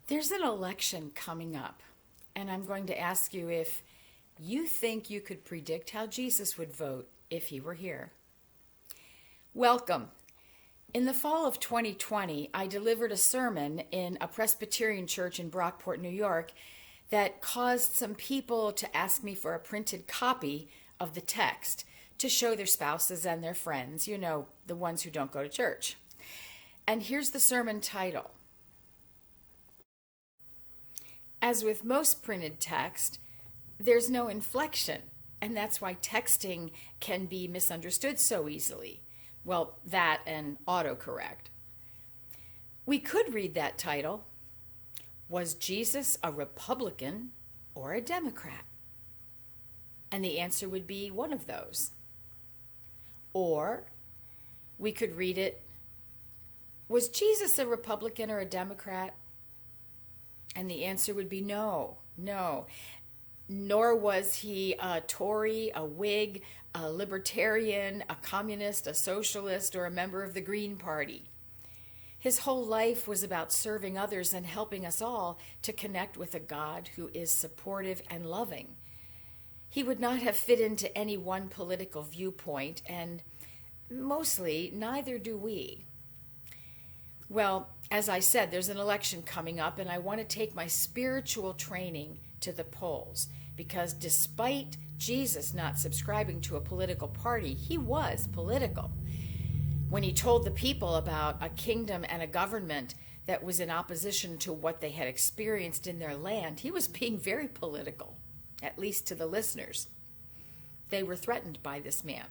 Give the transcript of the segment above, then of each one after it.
There's an election coming up, and I'm going to ask you if you think you could predict how Jesus would vote if he were here. Welcome. In the fall of 2020, I delivered a sermon in a Presbyterian church in Brockport, New York, that caused some people to ask me for a printed copy of the text to show their spouses and their friends, the ones who don't go to church. And here's the sermon title. As with most printed text, there's no inflection, and that's why texting can be misunderstood so easily. Well, that and autocorrect. We could read that title, Was Jesus a Republican or a Democrat? And the answer would be one of those. Or we could read it, Was Jesus a Republican or a Democrat? And the answer would be no. Nor was he a Tory, a Whig, a Libertarian, a Communist, a Socialist, or a member of the Green Party. His whole life was about serving others and helping us all to connect with a God who is supportive and loving. He would not have fit into any one political viewpoint, and mostly neither do we. Well, as I said, there's an election coming up, and I want to take my spiritual training to the polls, because despite Jesus not subscribing to a political party, he was political. When he told the people about a kingdom and a government that was in opposition to what they had experienced in their land, he was being very political, at least to the listeners. They were threatened by this man.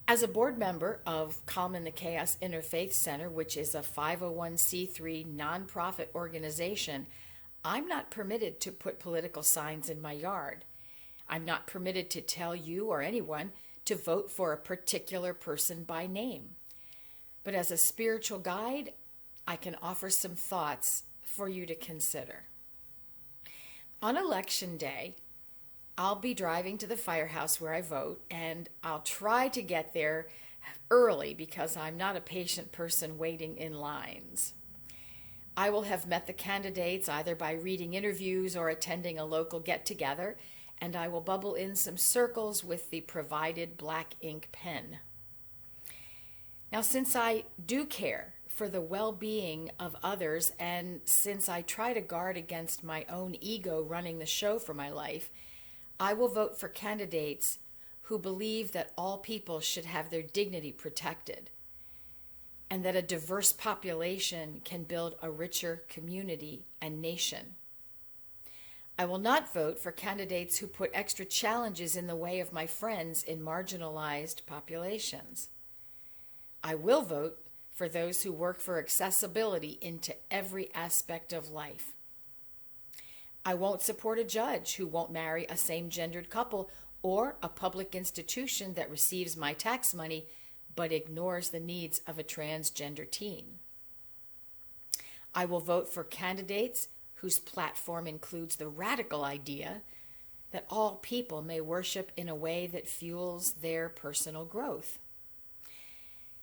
As a board member of Calm in the Chaos Interfaith Center, which is a 501c3 nonprofit organization, I'm not permitted to put political signs in my yard. I'm not permitted to tell you or anyone to vote for a particular person by name. But as a spiritual guide, I can offer some thoughts for you to consider. On Election Day, I'll be driving to the firehouse where I vote, and I'll try to get there early because I'm not a patient person waiting in lines. I will have met the candidates either by reading interviews or attending a local get-together, and I will bubble in some circles with the provided black ink pen. Now, since I do care for the well-being of others, and since I try to guard against my own ego running the show for my life, I will vote for candidates who believe that all people should have their dignity protected and that a diverse population can build a richer community and nation. I will not vote for candidates who put extra challenges in the way of my friends in marginalized populations. I will vote for those who work for accessibility into every aspect of life. I won't support a judge who won't marry a same-gendered couple or a public institution that receives my tax money but ignores the needs of a transgender teen. I will vote for candidates whose platform includes the radical idea that all people may worship in a way that fuels their personal growth.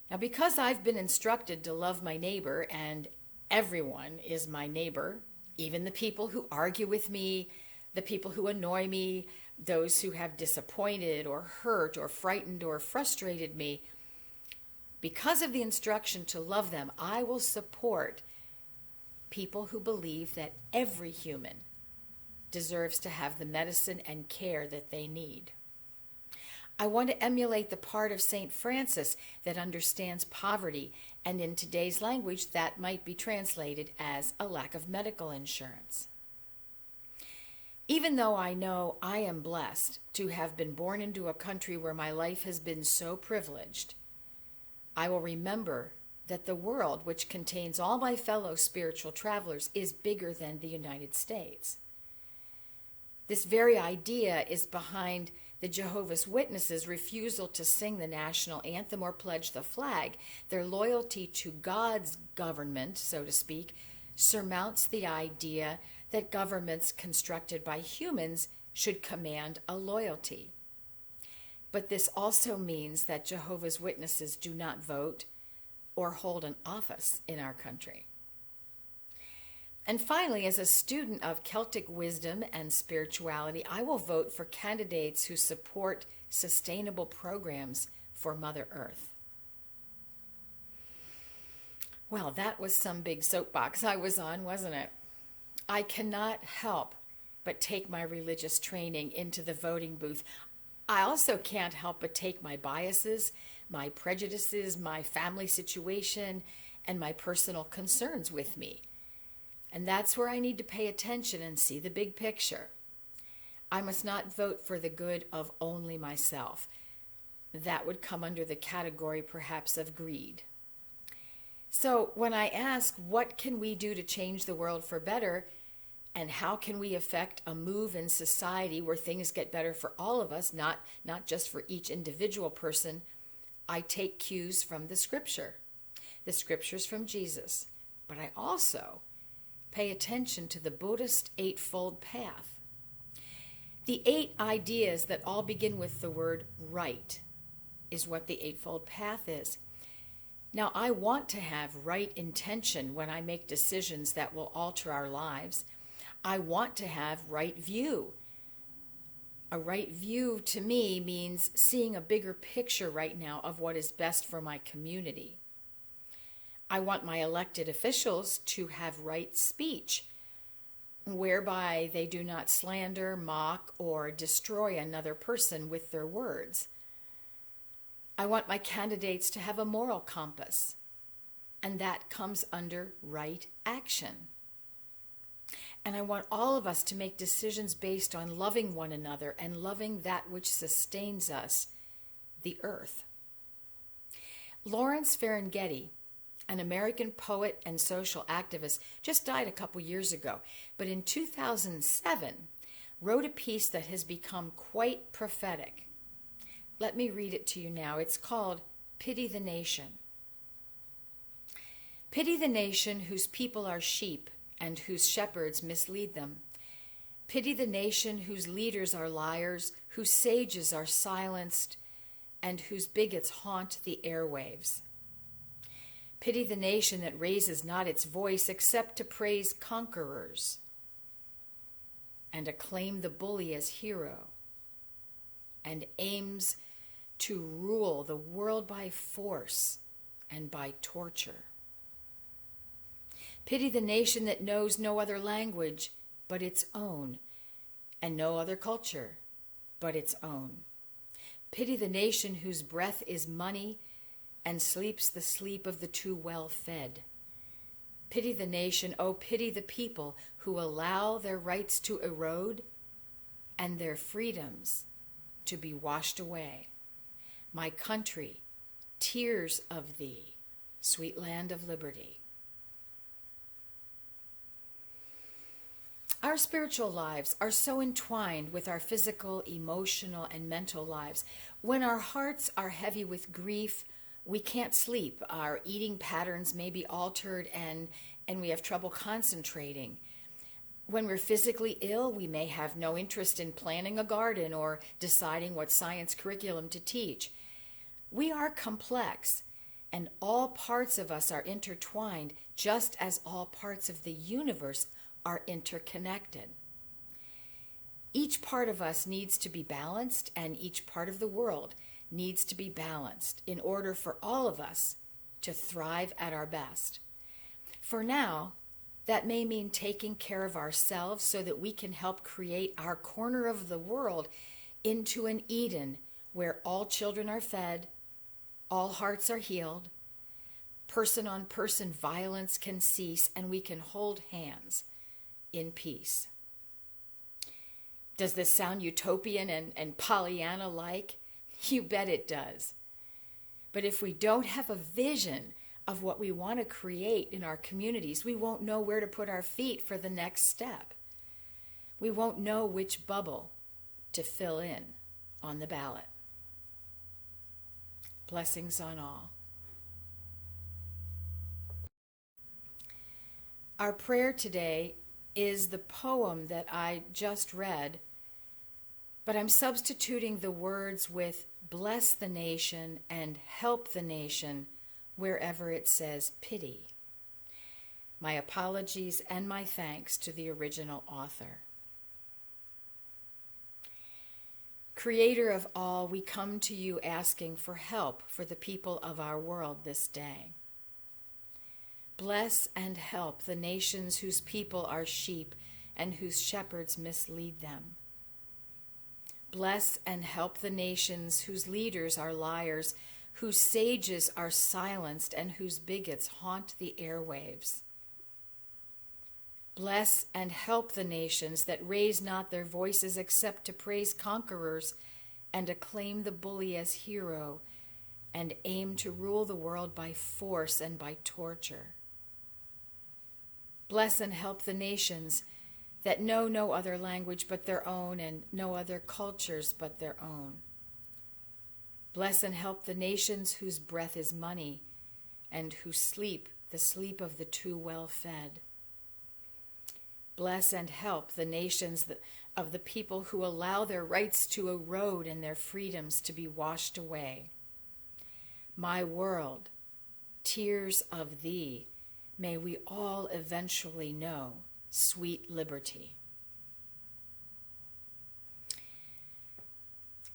Now, because I've been instructed to love my neighbor, and everyone is my neighbor, even the people who argue with me, the people who annoy me, those who have disappointed or hurt or frightened or frustrated me. Because of the instruction to love them, I will support people who believe that every human deserves to have the medicine and care that they need. I want to emulate the part of St. Francis that understands poverty, and in today's language, that might be translated as a lack of medical insurance. Even though I know I am blessed to have been born into a country where my life has been so privileged, I will remember that the world, which contains all my fellow spiritual travelers, is bigger than the United States. This very idea is behind the Jehovah's Witnesses' refusal to sing the national anthem or pledge the flag. Their loyalty to God's government, so to speak, surmounts the idea that governments constructed by humans should command a loyalty. But this also means that Jehovah's Witnesses do not vote or hold an office in our country. And finally, as a student of Celtic wisdom and spirituality, I will vote for candidates who support sustainable programs for Mother Earth. Well, that was some big soapbox I was on, wasn't it? I cannot help but take my religious training into the voting booth. I also can't help but take my biases, my prejudices, my family situation, and my personal concerns with me. And that's where I need to pay attention and see the big picture. I must not vote for the good of only myself. That would come under the category perhaps of greed. So when I ask, what can we do to change the world for better, and how can we affect a move in society where things get better for all of us, not just for each individual person, I take cues from the scripture. The scriptures from Jesus. But I also pay attention to the Buddhist Eightfold Path. The 8 ideas that all begin with the word right is what the Eightfold Path is. Now, I want to have right intention when I make decisions that will alter our lives. I want to have right view. A right view to me means seeing a bigger picture right now of what is best for my community. I want my elected officials to have right speech, whereby they do not slander, mock, or destroy another person with their words. I want my candidates to have a moral compass, and that comes under right action. And I want all of us to make decisions based on loving one another and loving that which sustains us, the earth. Lawrence Ferlinghetti, an American poet and social activist, just died a couple years ago, but in 2007 wrote a piece that has become quite prophetic. Let me read it to you now. It's called Pity the Nation. Pity the nation whose people are sheep and whose shepherds mislead them. Pity the nation whose leaders are liars, whose sages are silenced, and whose bigots haunt the airwaves. Pity the nation that raises not its voice except to praise conquerors and acclaim the bully as hero, and aims to rule the world by force and by torture. Pity the nation that knows no other language but its own, and no other culture but its own. Pity the nation whose breath is money and sleeps the sleep of the too well-fed. Pity the nation, oh pity the people who allow their rights to erode and their freedoms to be washed away. My country, tears of thee, sweet land of liberty. Our spiritual lives are so entwined with our physical, emotional, and mental lives. When our hearts are heavy with grief, we can't sleep. Our eating patterns may be altered and we have trouble concentrating. When we're physically ill, we may have no interest in planting a garden or deciding what science curriculum to teach. We are complex, and all parts of us are intertwined, just as all parts of the universe are interconnected. Each part of us needs to be balanced, and each part of the world needs to be balanced in order for all of us to thrive at our best. For now, that may mean taking care of ourselves so that we can help create our corner of the world into an Eden where all children are fed, all hearts are healed, person-on-person violence can cease, and we can hold hands in peace. Does this sound utopian and Pollyanna-like? You bet it does. But if we don't have a vision of what we want to create in our communities, we won't know where to put our feet for the next step. We won't know which bubble to fill in on the ballot. Blessings on all. Our prayer today is the poem that I just read, but I'm substituting the words with bless the nation and help the nation wherever it says pity. My apologies and my thanks to the original author. Creator of all, we come to you asking for help for the people of our world this day. Bless and help the nations whose people are sheep and whose shepherds mislead them. Bless and help the nations whose leaders are liars, whose sages are silenced, and whose bigots haunt the airwaves. Bless and help the nations that raise not their voices except to praise conquerors and acclaim the bully as hero and aim to rule the world by force and by torture. Bless and help the nations that know no other language but their own and no other cultures but their own. Bless and help the nations whose breath is money and who sleep the sleep of the too well-fed. Bless and help the nations of the people who allow their rights to erode and their freedoms to be washed away. My world, tears of thee, may we all eventually know sweet liberty.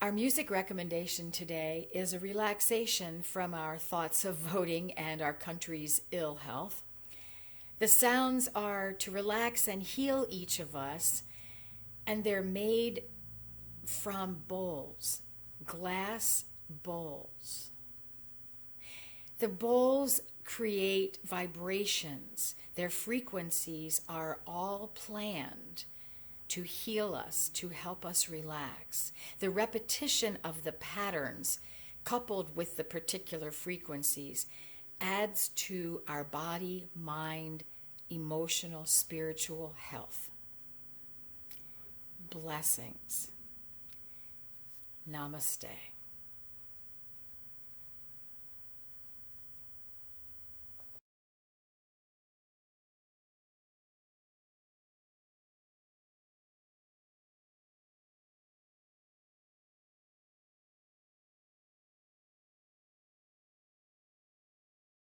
Our music recommendation today is a relaxation from our thoughts of voting and our country's ill health. The sounds are to relax and heal each of us, and they're made from bowls, glass bowls. The bowls create vibrations. Their frequencies are all planned to heal us, to help us relax. The repetition of the patterns, coupled with the particular frequencies, adds to our body, mind, emotional, spiritual health. Blessings. Namaste.